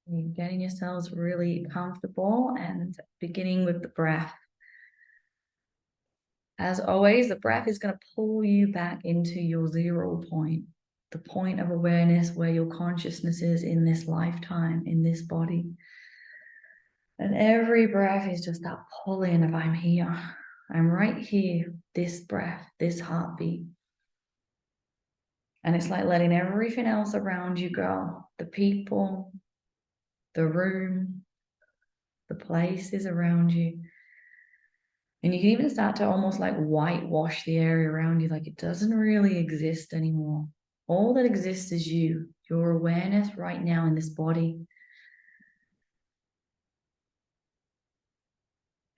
Getting yourselves really comfortable and beginning with the breath. As always, the breath is going to pull you back into your 0 point, the point of awareness where your consciousness is in this lifetime, in this body. And every breath is just that pull in of I'm here. I'm right here, this breath, this heartbeat. And it's like letting everything else around you go. The people, the room, the places around you. And you can even start to almost like whitewash the area around you, like it doesn't really exist anymore. All that exists is you, your awareness right now in this body.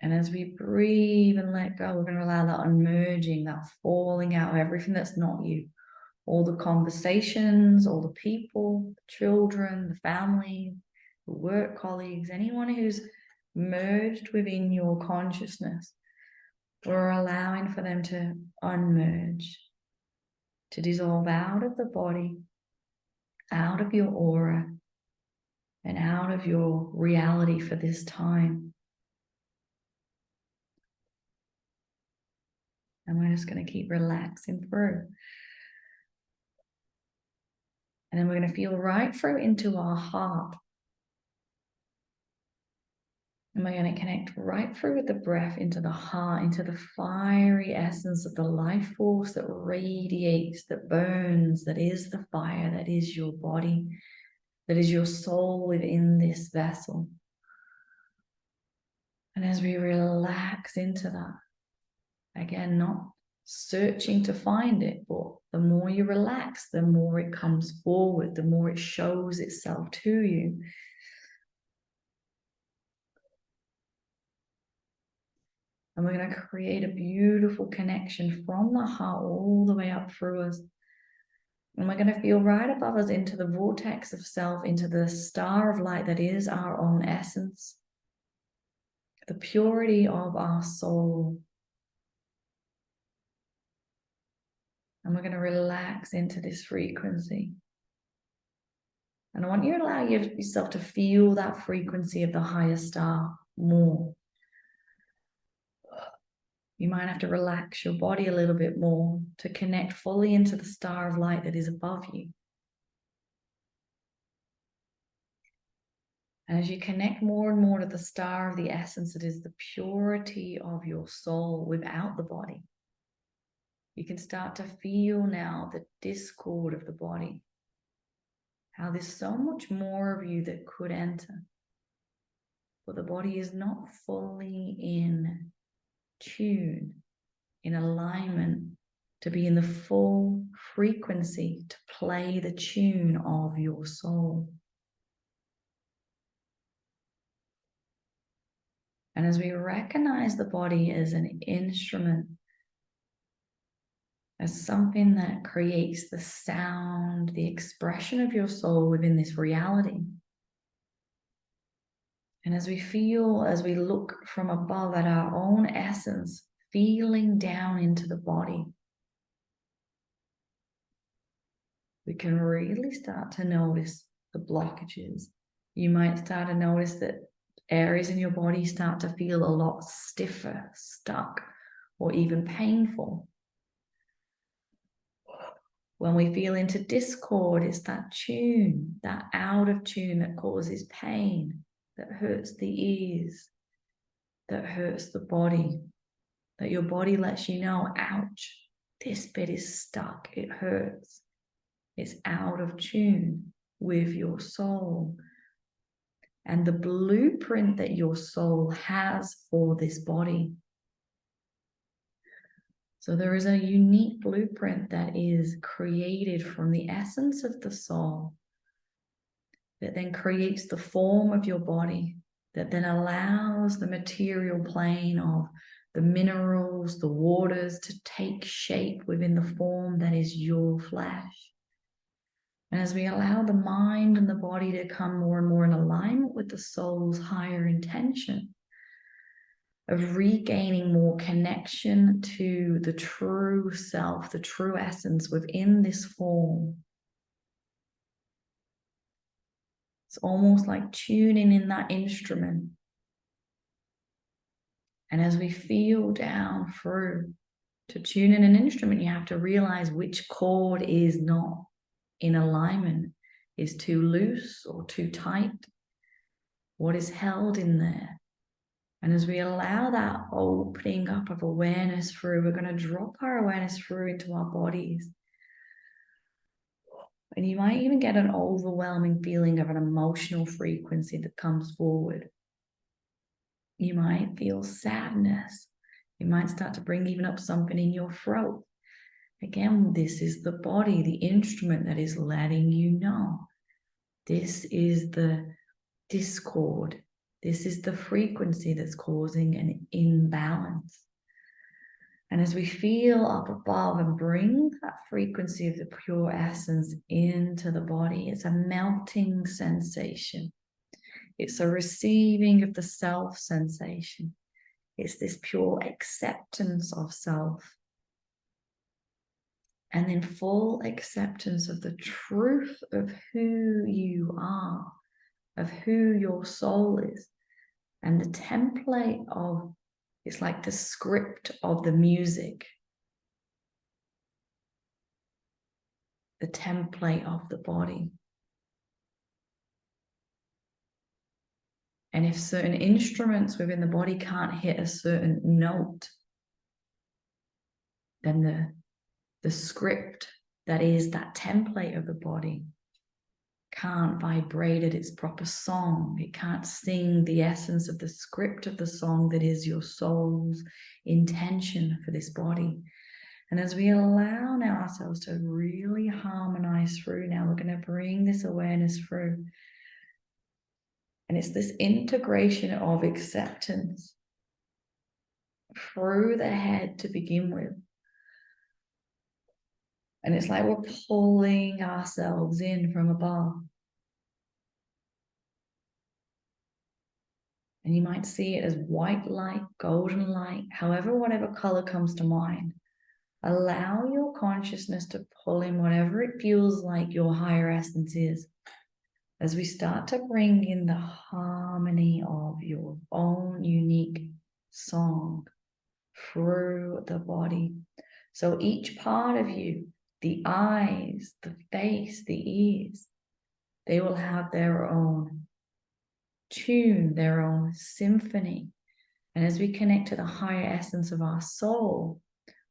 And as we breathe and let go, we're going to allow that unmerging, that falling out of everything that's not you. All the conversations, all the people, the children, the family, the work colleagues, anyone who's merged within your consciousness. We're allowing for them to unmerge, to dissolve out of the body, out of your aura, and out of your reality for this time. And we're just going to keep relaxing through. And then we're going to feel right through into our heart. And we're going to connect right through with the breath into the heart, into the fiery essence of the life force that radiates, that burns, that is the fire, that is your body, that is your soul within this vessel. And as we relax into that, again, not searching to find it, but the more you relax, the more it comes forward, the more it shows itself to you. And we're going to create a beautiful connection from the heart all the way up through us. And we're going to feel right above us into the vortex of self, into the star of light that is our own essence, the purity of our soul. And we're going to relax into this frequency. And I want you to allow yourself to feel that frequency of the higher star more. You might have to relax your body a little bit more to connect fully into the star of light that is above you. And as you connect more and more to the star of the essence, that is the purity of your soul without the body, you can start to feel now the discord of the body, how there's so much more of you that could enter, but the body is not fully in tune, in alignment, to be in the full frequency, to play the tune of your soul. And as we recognize the body as an instrument, as something that creates the sound, the expression of your soul within this reality, and as we feel, as we look from above at our own essence, feeling down into the body, we can really start to notice the blockages. You might start to notice that areas in your body start to feel a lot stiffer, stuck, or even painful. When we feel into discord, it's that tune, that out of tune that causes pain, that hurts the ears, that hurts the body, that your body lets you know, ouch, this bit is stuck, it hurts. It's out of tune with your soul and the blueprint that your soul has for this body. So there is a unique blueprint that is created from the essence of the soul that then creates the form of your body, that then allows the material plane of the minerals, the waters to take shape within the form that is your flesh. And as we allow the mind and the body to come more and more in alignment with the soul's higher intention of regaining more connection to the true self, the true essence within this form. It's almost like tuning in that instrument. And as we feel down through, to tune in an instrument, you have to realize which chord is not in alignment, is too loose or too tight, what is held in there. And as we allow that opening up of awareness through, we're going to drop our awareness through into our bodies. And you might even get an overwhelming feeling of an emotional frequency that comes forward. You might feel sadness. You might start to bring even up something in your throat. Again, this is the body, the instrument that is letting you know. This is the discord. This is the frequency that's causing an imbalance. And as we feel up above and bring that frequency of the pure essence into the body, it's a melting sensation. It's a receiving of the self sensation. It's this pure acceptance of self. And then full acceptance of the truth of who you are, of who your soul is. And the template of, it's like the script of the music. The template of the body. And if certain instruments within the body can't hit a certain note, then the script that is that template of the body can't vibrate at its proper song. It can't sing the essence of the script of the song that is your soul's intention for this body. And as we allow now ourselves to really harmonize through, now we're going to bring this awareness through. And it's this integration of acceptance through the head to begin with. And it's like we're pulling ourselves in from above. And you might see it as white light, golden light, however, whatever color comes to mind. Allow your consciousness to pull in whatever it feels like your higher essence is. As we start to bring in the harmony of your own unique song through the body. So each part of you, the eyes, the face, the ears, they will have their own tune, their own symphony. And as we connect to the higher essence of our soul,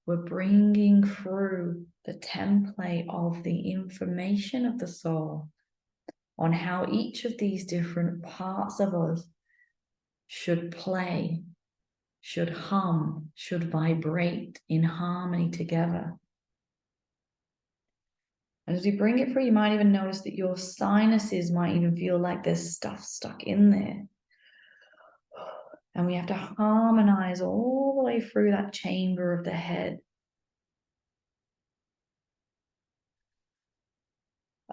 we're bringing through the template of the information of the soul on how each of these different parts of us should play, should hum, should vibrate in harmony together. And as we bring it through, you might even notice that your sinuses might even feel like there's stuff stuck in there. And we have to harmonize all the way through that chamber of the head.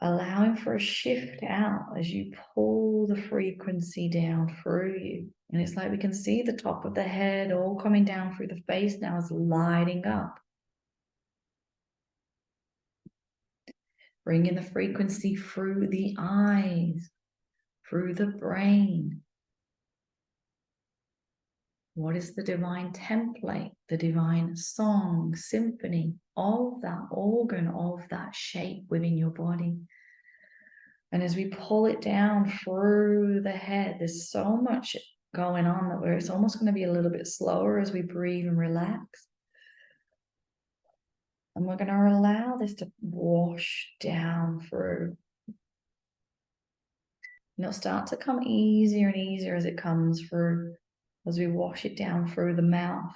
Allowing for a shift out as you pull the frequency down through you. And it's like we can see the top of the head all coming down through the face now is lighting up. Bringing the frequency through the eyes, through the brain. What is the divine template, the divine song, symphony of that organ, of that shape within your body? And as we pull it down through the head, there's so much going on that it's almost going to be a little bit slower as we breathe and relax. And we're going to allow this to wash down through. And it'll start to come easier and easier as it comes through, as we wash it down through the mouth.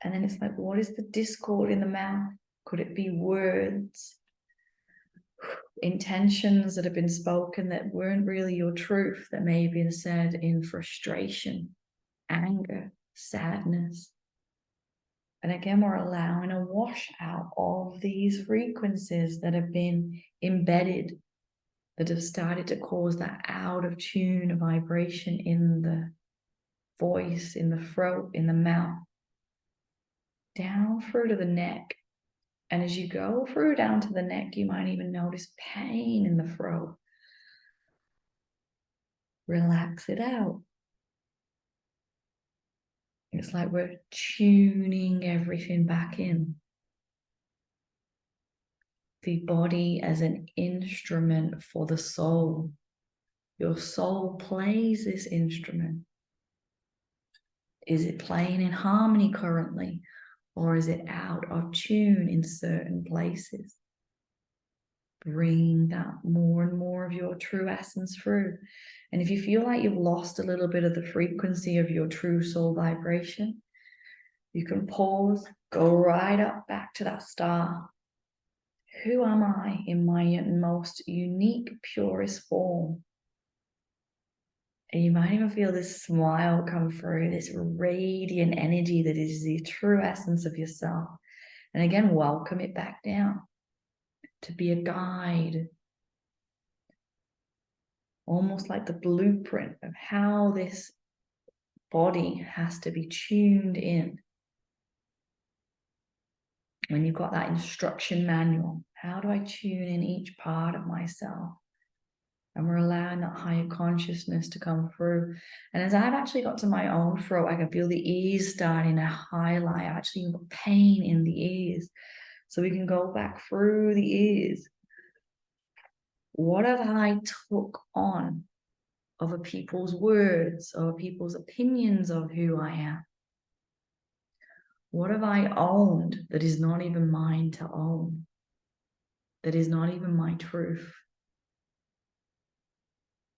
And then it's like, what is the discord in the mouth? Could it be words, intentions that have been spoken that weren't really your truth, that may have been said in frustration, anger, sadness? And again, we're allowing a wash out of these frequencies that have been embedded, that have started to cause that out of tune vibration in the voice, in the throat, in the mouth, down through to the neck. And as you go through down to the neck, you might even notice pain in the throat. relax it out. It's like we're tuning everything back in. The body as an instrument for the soul. Your soul plays this instrument. Is it playing in harmony currently, or is it out of tune in certain places? Bring that more and more of your true essence through. And if you feel like you've lost a little bit of the frequency of your true soul vibration, you can pause, go right up back to that star. Who am I in my most unique, purest form? And you might even feel this smile come through, this radiant energy that is the true essence of yourself. And again, welcome it back down to be a guide, almost like the blueprint of how this body has to be tuned in. When you've got that instruction manual, how do I tune in each part of myself? And we're allowing that higher consciousness to come through. And as I've actually got to my own throat, I can feel the ears starting to highlight. I actually got pain in the ears. So we can go back through the ears. What have I took on of other people's words, of people's opinions of who I am? What have I owned that is not even mine to own? That is not even my truth?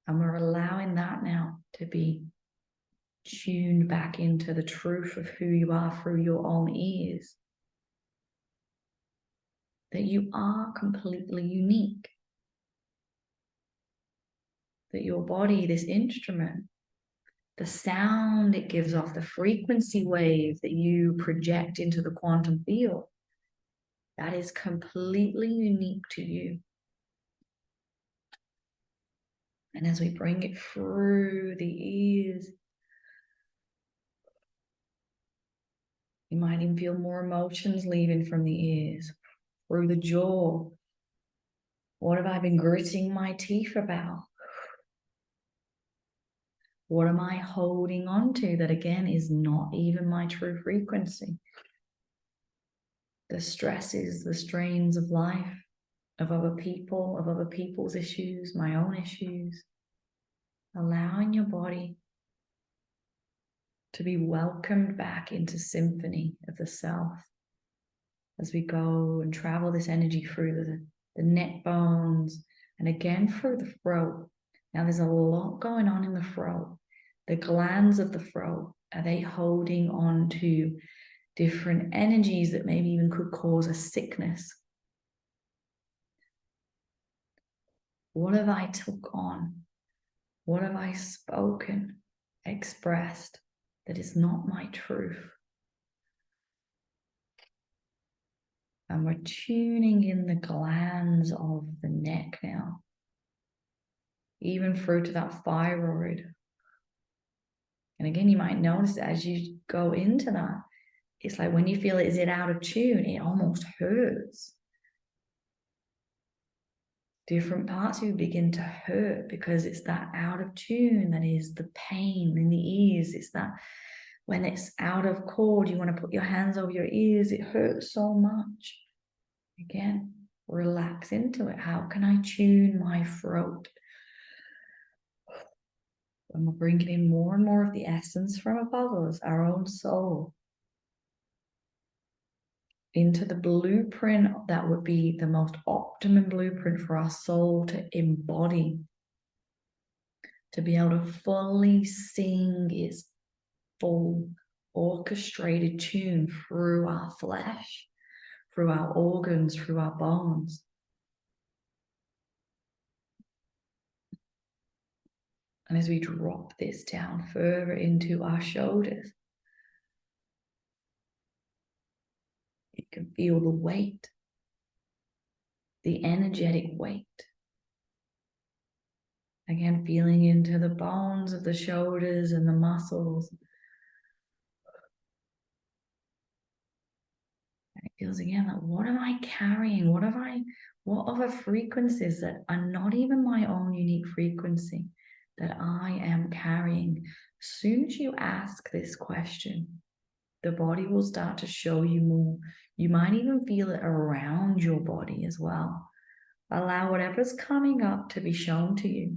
And we're allowing that now to be tuned back into the truth of who you are through your own ears. That you are completely unique. That your body, this instrument, the sound it gives off, the frequency wave that you project into the quantum field, that is completely unique to you. And as we bring it through the ears, you might even feel more emotions leaving from the ears, through the jaw. What have I been gritting my teeth about? What am I holding on to that, again, is not even my true frequency? The stresses, the strains of life, of other people, of other people's issues, my own issues. Allowing your body to be welcomed back into symphony of the self as we go and travel this energy through the neck bones and again through the throat. Now there's a lot going on in the throat. The glands of the throat, are they holding on to different energies that maybe even could cause a sickness? What have I took on? What have I spoken, expressed that is not my truth? And we're tuning in the glands of the neck now, even through to that thyroid. And again, you might notice that as you go into that, it's like when you feel it, is it out of tune, it almost hurts. Different parts of you begin to hurt because it's that out of tune that is the pain in the ears. It's that when it's out of chord, you want to put your hands over your ears, it hurts so much. Again, relax into it. How can I tune my throat? And we're bringing in more and more of the essence from above us, our own soul, into the blueprint that would be the most optimum blueprint for our soul to embody, to be able to fully sing its full orchestrated tune through our flesh, through our organs, through our bones. And as we drop this down further into our shoulders, you can feel the weight, the energetic weight. Again, feeling into the bones of the shoulders and the muscles. And it feels again like, what am I carrying? What other frequencies that are not even my own unique frequency that I am carrying? As soon as you ask this question, the body will start to show you more. You might even feel it around your body as well. Allow whatever's coming up to be shown to you.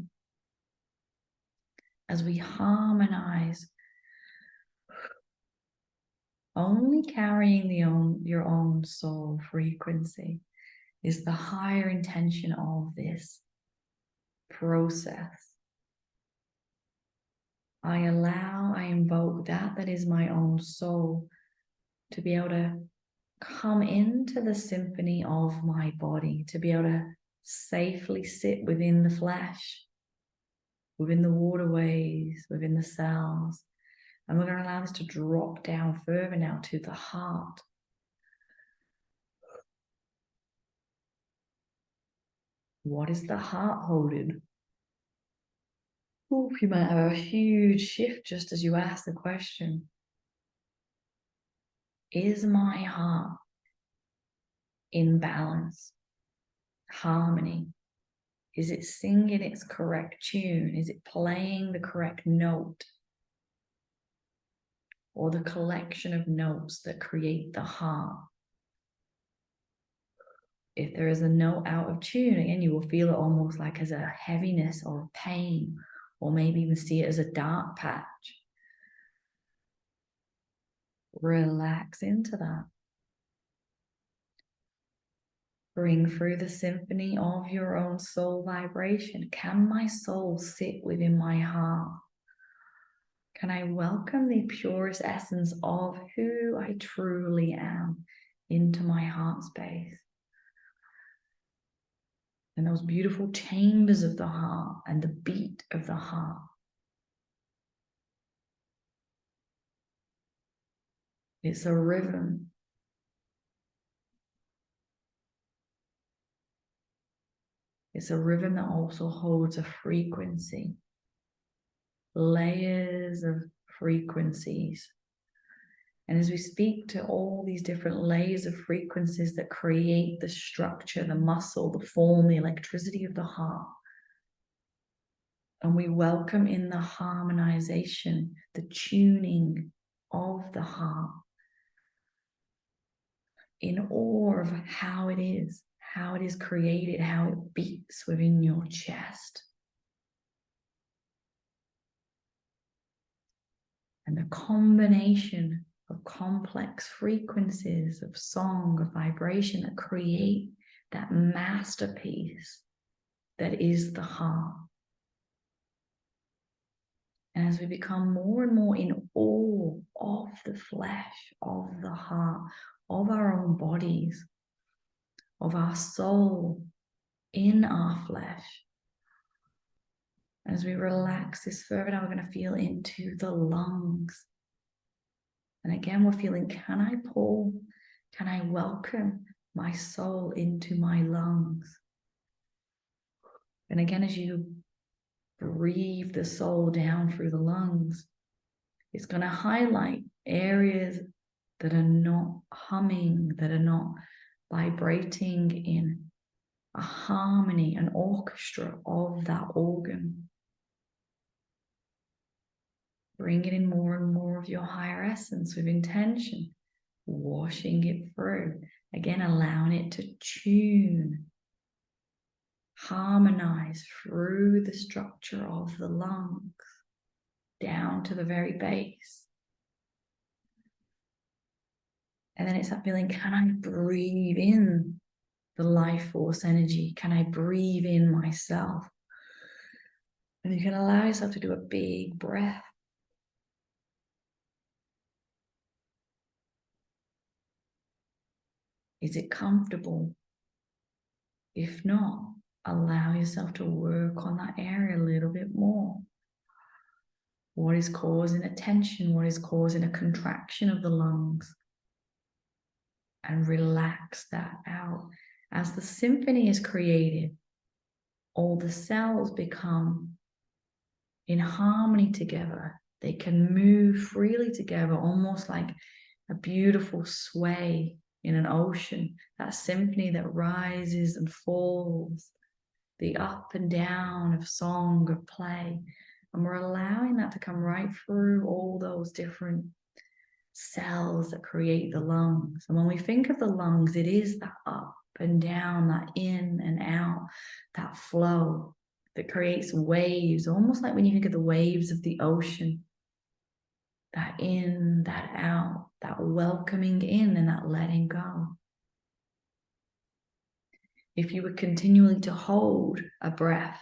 As we harmonize, only carrying your own soul frequency is the higher intention of this process. I invoke that is my own soul to be able to come into the symphony of my body, to be able to safely sit within the flesh, within the waterways, within the cells. And we're going to allow this to drop down further now to the heart. What is the heart holding? Ooh, you might have a huge shift just as you ask the question. Is my heart in balance, harmony? Is it singing its correct tune? Is it playing the correct note? Or the collection of notes that create the heart? If there is a note out of tune, again, you will feel it almost like as a heaviness or a pain, or maybe even see it as a dark patch. Relax into that. Bring through the symphony of your own soul vibration. Can my soul sit within my heart? Can I welcome the purest essence of who I truly am into my heart space? And those beautiful chambers of the heart and the beat of the heart. It's a rhythm. It's a rhythm that also holds a frequency. Layers of frequencies. And as we speak to all these different layers of frequencies that create the structure, the muscle, the form, the electricity of the heart, and we welcome in the harmonization, the tuning of the heart, in awe of how it is created, how it beats within your chest. And the combination of complex frequencies of song, of vibration that create that masterpiece that is the heart. And as we become more and more in awe of the flesh, of the heart, of our own bodies, of our soul in our flesh, as we relax this further, now we're going to feel into the lungs. And again, we're feeling, can I welcome my soul into my lungs? And again, as you breathe the soul down through the lungs, it's going to highlight areas that are not humming, that are not vibrating in a harmony, an orchestra of that organ. Bring it in more and more of your higher essence with intention, washing it through. Again, allowing it to tune, harmonize through the structure of the lungs, down to the very base. And then it's that feeling, can I breathe in the life force energy? Can I breathe in myself? And you can allow yourself to do a big breath. Is it comfortable? If not, allow yourself to work on that area a little bit more. What is causing a tension? What is causing a contraction of the lungs? And relax that out. As the symphony is created, all the cells become in harmony together. They can move freely together, almost like a beautiful sway in an ocean, that symphony that rises and falls the up and down of song, of play. And we're allowing that to come right through all those different cells that create the lungs. And when we think of the lungs, it is that up and down, that in and out, that flow that creates waves, almost like when you think of the waves of the ocean. That in, that out, that welcoming in and that letting go. If you were continually to hold a breath,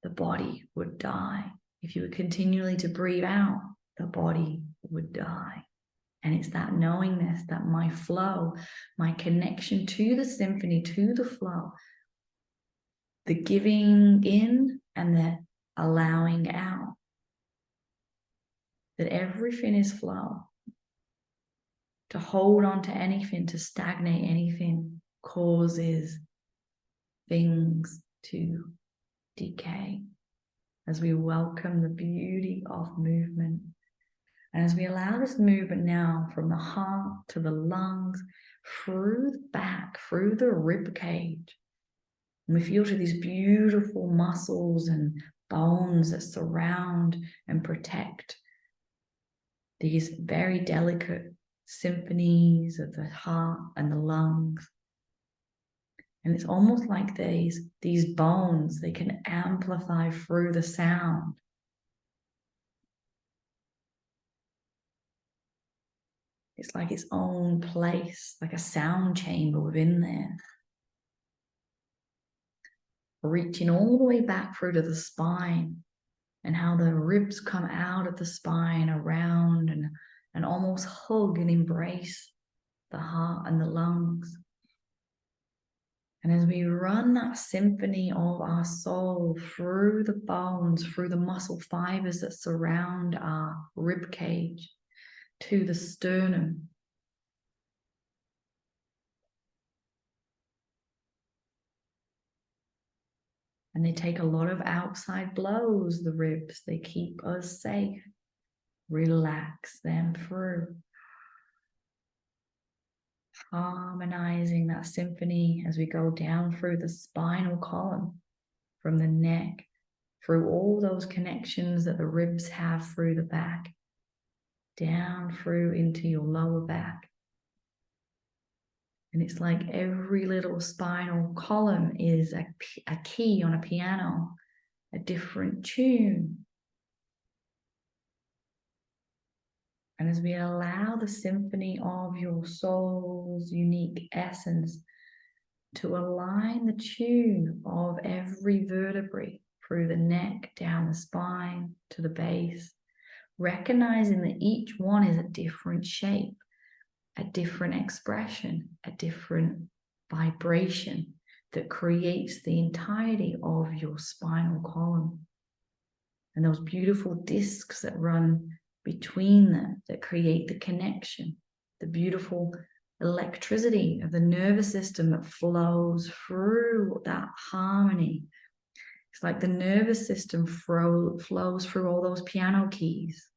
the body would die. If you were continually to breathe out, the body would die. And it's that knowingness that my flow, my connection to the symphony, to the flow, the giving in and the allowing out, that everything is flow. To hold on to anything, to stagnate anything, causes things to decay. As we welcome the beauty of movement. And as we allow this movement now from the heart to the lungs, through the back, through the rib cage, and we feel to these beautiful muscles and bones that surround and protect these very delicate symphonies of the heart and the lungs. And it's almost like these bones, they can amplify through the sound. It's like its own place, like a sound chamber within there. Reaching all the way back through to the spine, and how the ribs come out of the spine around and almost hug and embrace the heart and the lungs. And as we run that symphony of our soul through the bones, through the muscle fibers that surround our rib cage, to the sternum, and they take a lot of outside blows, the ribs, they keep us safe. Relax them through. Harmonizing that symphony as we go down through the spinal column, from the neck, through all those connections that the ribs have through the back, down through into your lower back. And it's like every little spinal column is a key on a piano, a different tune. And as we allow the symphony of your soul's unique essence to align the tune of every vertebrae through the neck, down the spine, to the base, recognizing that each one is a different shape, a different expression, a different vibration that creates the entirety of your spinal column. And those beautiful discs that run between them that create the connection, the beautiful electricity of the nervous system that flows through that harmony. It's like the nervous system flows through all those piano keys.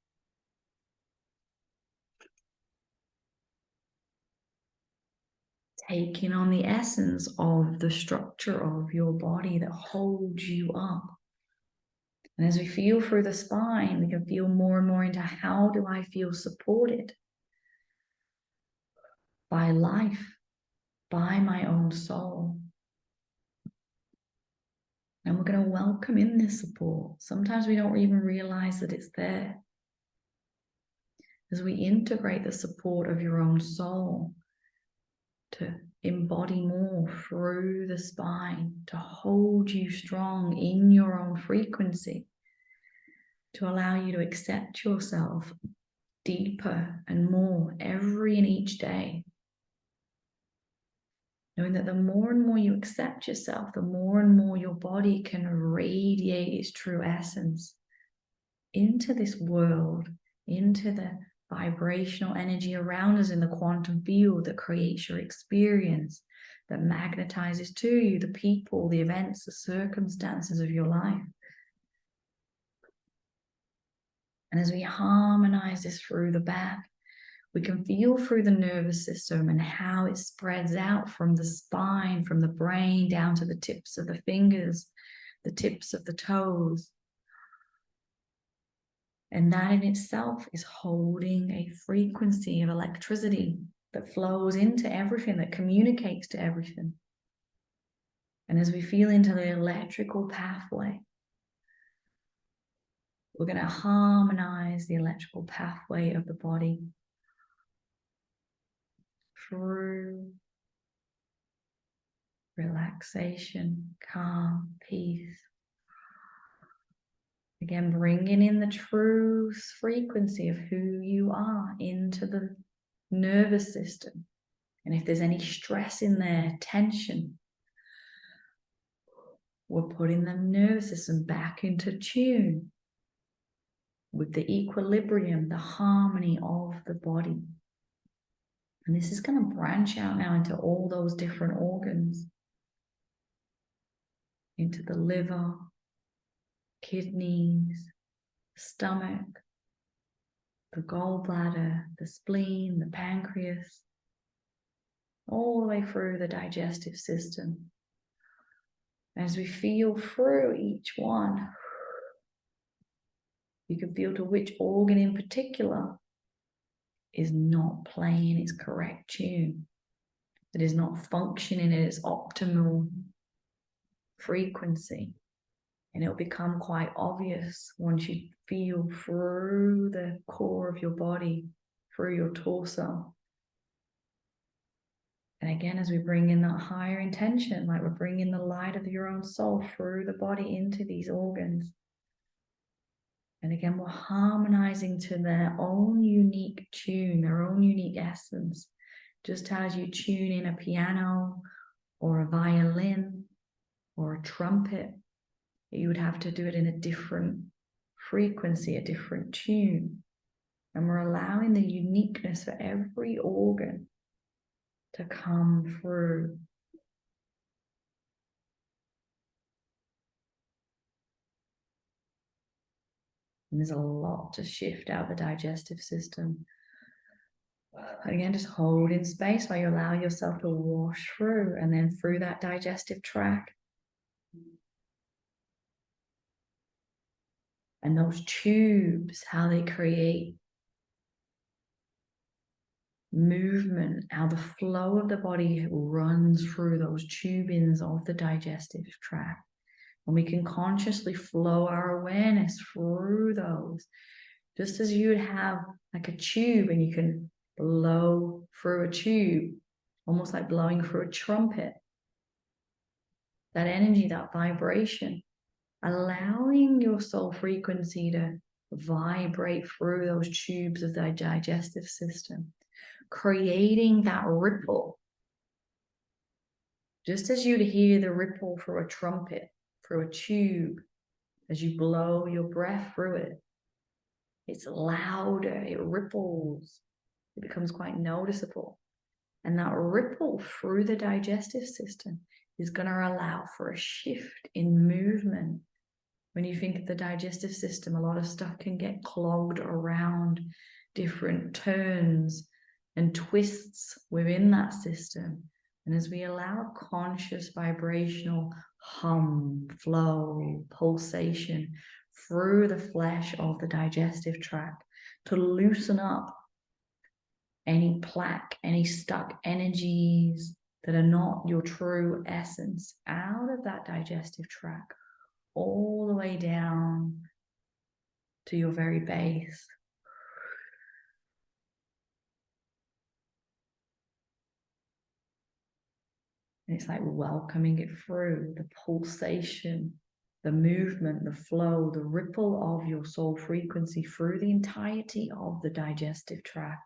Taking on the essence of the structure of your body that holds you up. And as we feel through the spine, we can feel more and more into how do I feel supported by life, by my own soul. And we're going to welcome in this support. Sometimes we don't even realize that it's there. As we integrate the support of your own soul to embody more through the spine, to hold you strong in your own frequency, to allow you to accept yourself deeper and more every and each day. Knowing that the more and more you accept yourself, the more and more your body can radiate its true essence into this world, into the vibrational energy around us in the quantum field that creates your experience, that magnetizes to you the people, the events, the circumstances of your life. And as we harmonize this through the back, We can feel through the nervous system and how it spreads out from the spine, from the brain down to the tips of the fingers, the tips of the toes. And that in itself is holding a frequency of electricity that flows into everything, that communicates to everything. And as we feel into the electrical pathway, we're going to harmonize the electrical pathway of the body through relaxation, calm, peace. Again, bringing in the true frequency of who you are into the nervous system. And if there's any stress in there, tension, we're putting the nervous system back into tune with the equilibrium, the harmony of the body. And this is going to branch out now into all those different organs, into the liver, kidneys, stomach, the gallbladder, the spleen, the pancreas, all the way through the digestive system. As we feel through each one, you can feel to which organ in particular is not playing its correct tune, that is not functioning at its optimal frequency. And it'll become quite obvious once you feel through the core of your body, through your torso. And again, as we bring in that higher intention, like we're bringing the light of your own soul through the body into these organs. And again, we're harmonizing to their own unique tune, their own unique essence. Just as you tune in a piano or a violin or a trumpet, you would have to do it in a different frequency, a different tune. And we're allowing the uniqueness for every organ to come through. And there's a lot to shift out the digestive system. And again, just hold in space while you allow yourself to wash through, and then through that digestive tract. And those tubes, how they create movement, how the flow of the body runs through those tubings of the digestive tract. And we can consciously flow our awareness through those, just as you would have like a tube and you can blow through a tube, almost like blowing through a trumpet. That energy, that vibration, allowing your soul frequency to vibrate through those tubes of the digestive system, creating that ripple. Just as you'd hear the ripple through a trumpet, through a tube, as you blow your breath through it, it's louder, it ripples, it becomes quite noticeable. And that ripple through the digestive system is going to allow for a shift in movement. When you think of the digestive system, a lot of stuff can get clogged around different turns and twists within that system. And as we allow conscious vibrational hum, flow, pulsation through the flesh of the digestive tract to loosen up any plaque, any stuck energies that are not your true essence out of that digestive tract, all the way down to your very base. And it's like welcoming it through, the pulsation, the movement, the flow, the ripple of your soul frequency through the entirety of the digestive tract.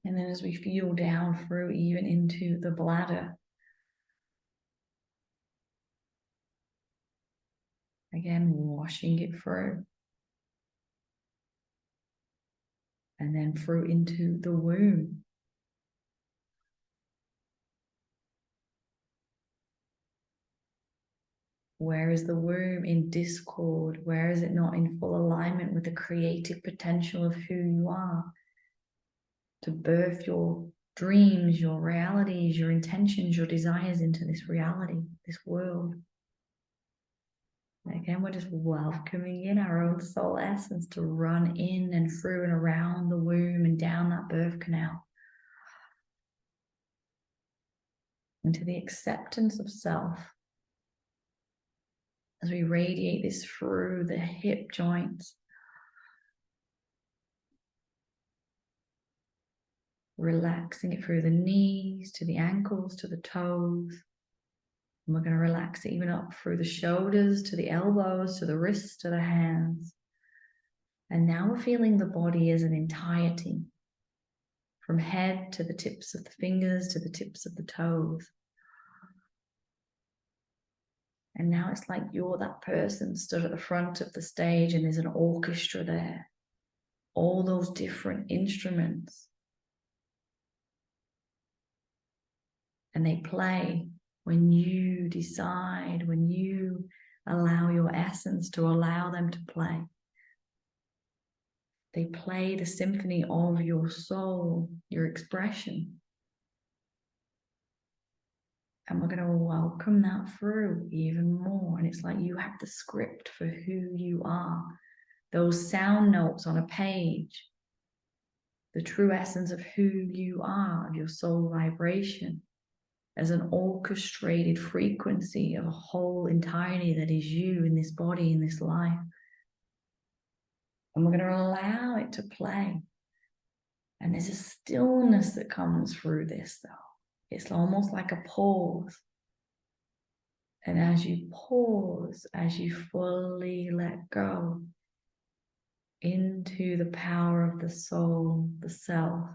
And then as we feel down through even into the bladder, again, washing it through. And then through into the womb. Where is the womb in discord? Where is it not in full alignment with the creative potential of who you are? To birth your dreams, your realities, your intentions, your desires into this reality, this world. Again, we're just welcoming in our own soul essence to run in and through and around the womb and down that birth canal. Into the acceptance of self. As we radiate this through the hip joints. Relaxing it through the knees, to the ankles, to the toes. And we're going to relax it even up through the shoulders, to the elbows, to the wrists, to the hands. And now we're feeling the body as an entirety. From head to the tips of the fingers, to the tips of the toes. And now it's like you're that person stood at the front of the stage and there's an orchestra there. All those different instruments. And they play when you decide, when you allow your essence to allow them to play. They play the symphony of your soul, your expression. And we're going to welcome that through even more. And it's like you have the script for who you are. Those sound notes on a page. The true essence of who you are, of your soul vibration. As an orchestrated frequency of a whole entirety that is you in this body, in this life. And we're going to allow it to play. And there's a stillness that comes through this, though. It's almost like a pause. And as you pause, as you fully let go into the power of the soul, the self,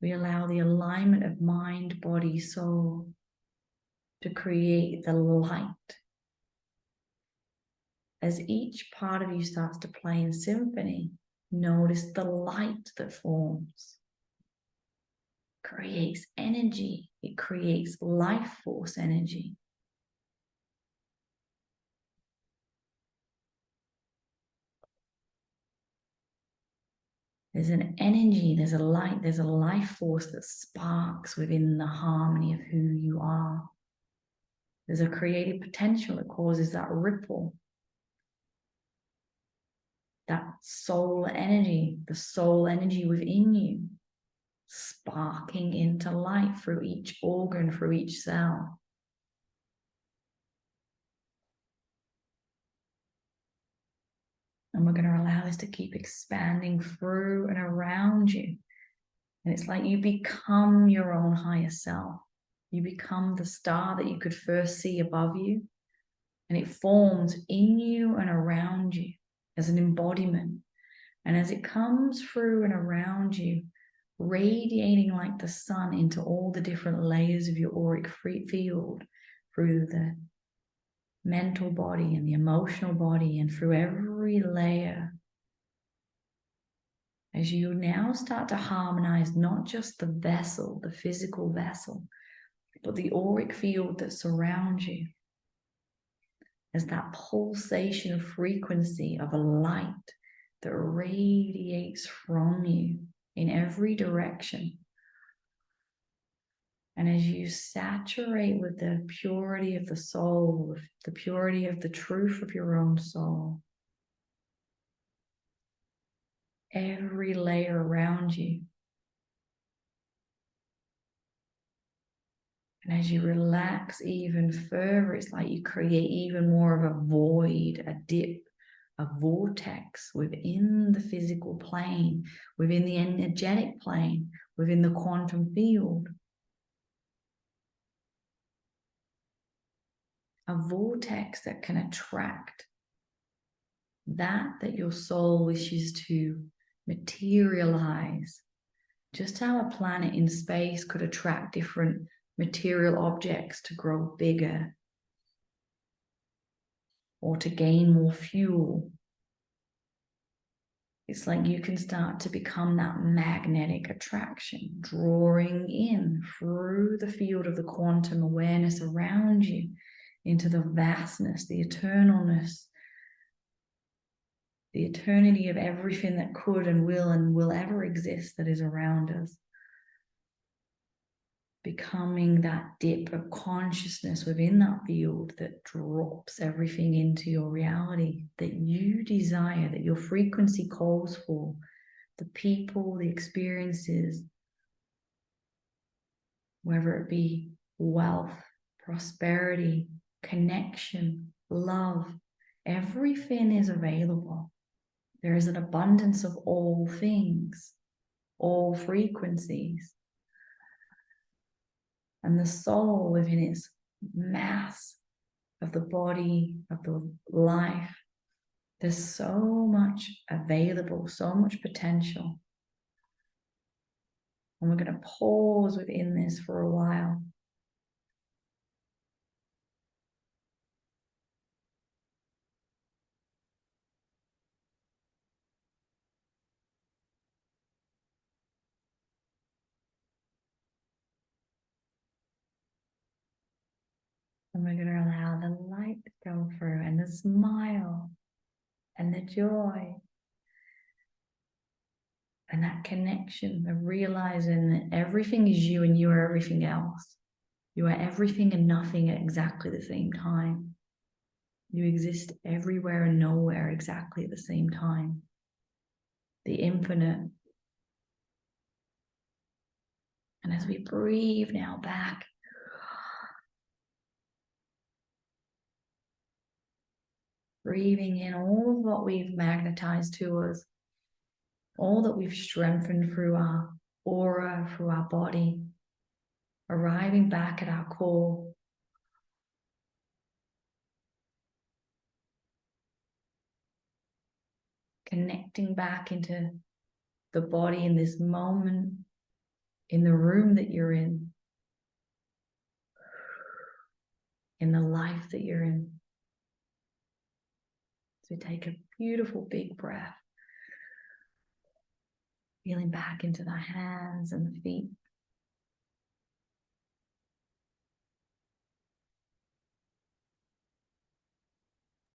we allow the alignment of mind, body, soul to create the light. As each part of you starts to play in symphony, notice the light that forms. It creates energy. It creates life force energy. There's an energy, there's a light, there's a life force that sparks within the harmony of who you are. There's a creative potential that causes that ripple. That soul energy, the soul energy within you, sparking into light through each organ, through each cell. And we're going to allow this to keep expanding through and around you. And it's like you become your own higher self. You become the star that you could first see above you. And it forms in you and around you as an embodiment. And as it comes through and around you, radiating like the sun into all the different layers of your auric field, through the mental body and the emotional body and through every layer. As you now start to harmonize not just the vessel, the physical vessel, but the auric field that surrounds you. As that pulsation of frequency of a light that radiates from you in every direction. And as you saturate with the purity of the soul, with the purity of the truth of your own soul, every layer around you. And as you relax even further, it's like you create even more of a void, a dip, a vortex within the physical plane, within the energetic plane, within the quantum field. A vortex that can attract that your soul wishes to materialize. Just how a planet in space could attract different material objects to grow bigger or to gain more fuel. It's like you can start to become that magnetic attraction, drawing in through the field of the quantum awareness around you into the vastness, the eternalness, the eternity of everything that could and will ever exist that is around us. Becoming that dip of consciousness within that field that drops everything into your reality that you desire, that your frequency calls for, the people, the experiences, whether it be wealth, prosperity, connection, love, everything is available. There is an abundance of all things, all frequencies. And the soul within its mass of the body, of the life, there's so much available, so much potential. And we're going to pause within this for a while. And we're going to allow the light to come through, and the smile, and the joy, and that connection of realizing that everything is you and you are everything else. You are everything and nothing at exactly the same time. You exist everywhere and nowhere exactly at the same time. The infinite. And as we breathe now back, breathing in all of what we've magnetized to us, all that we've strengthened through our aura, through our body, arriving back at our core. Connecting back into the body in this moment, in the room that you're in the life that you're in. So take a beautiful big breath, feeling back into the hands and the feet,